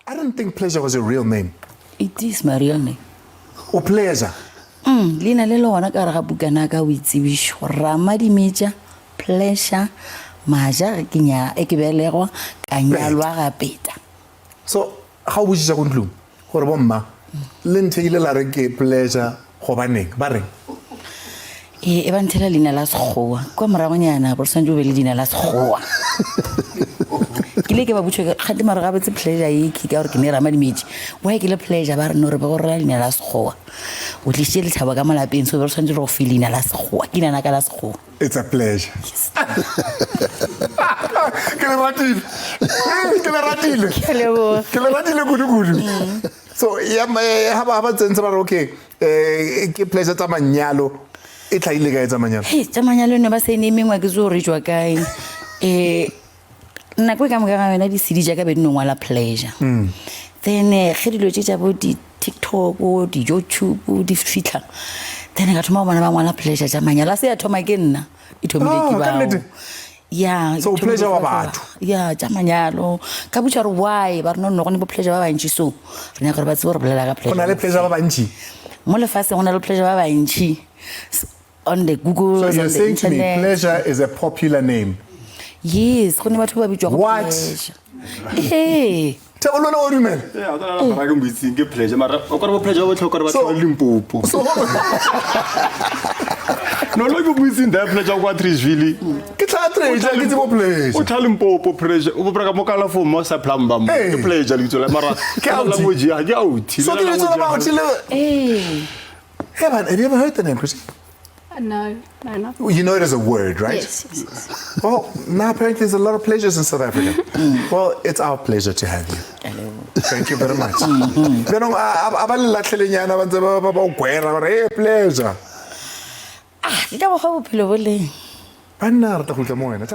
I didn't think Pleasure was a real name. It is my real name. Or Pleasure. Lina le lona ka re ga bukana ka o itsebišo Ramadi Major Pleasure Maja ke nya e ke belegwa ka nyalwa ga peta. So, how would you go to gore bomma le nthile la re ke Pleasure go baneng ba reng? E ba nthela lina la sekgowa kwa moragonyana bo santse o be le dina la sekgowa. Ke le ke ba butšwe ga te mara ga betse Pleasure e ke ka gore ke ne Ramadi Major wa ke le Pleasure ba re no re ba go rela lina la sekgowa o tlisitse lethabo ka malapeng so ba santse go feel lina la sekgowa ke nana ka la sekgowa. It's a pleasure. Ke le ratile kudu. So ya ha ba tsentse ba re okay ke Pleasure tsa manyalo e tlaile ga etsa manyalo. Hey tsa manyalo ne ba se ne mengwa ke zo re jwa kae nna go ka mo ga wena di CD ja ka be no ngwala Pleasure. Then ge dilo tse tsa bo di TikTok o di YouTube di fitla then ga thoma bona ba ngwala Pleasure ja manyalo se ya thoma ke nna e thomile ke ba yeah so Pleasure wa batho yeah ja manyalo ka butša re why ba re no go ne bo Pleasure ba bantši so re nya gore ba tsebo re bolela ka Pleasure go na le Pleasure ba bantši mo le fase go na le Pleasure ba bantši on the Google. So you're saying to me Pleasure is a popular name? Yes, go ne batho ba bitswa go Pleasure. Hey. Tell me what you mean. Yeah, I don't know. I'm busy. Get Pleasure, mara. O ka re Pleasure o tlhoka re ba tla Limpopo. No look busy in that Pleasure kwa Trisville. Ke tla Treasure ke tsebo Pleasure. O tla Limpopo Pleasure. O bra ka mo kala fo mo sa plamba mo. Ke Pleasure litso la mara. Ke language ya ke out. So ke litso la ba utile. Hey. Hey man, have you ever heard the name, Chrissy? No, not. You know it as a word, right? Yes. Well, now apparently there's a lot of pleasures in South Africa. Well, it's our pleasure to have you. Hello. Thank you very much. Pero abalatlhelenyana ba ntse ba gwera gore hey Pleasure. Di tla go ga bophelo bo leng. Banna re tla go tla mo wena.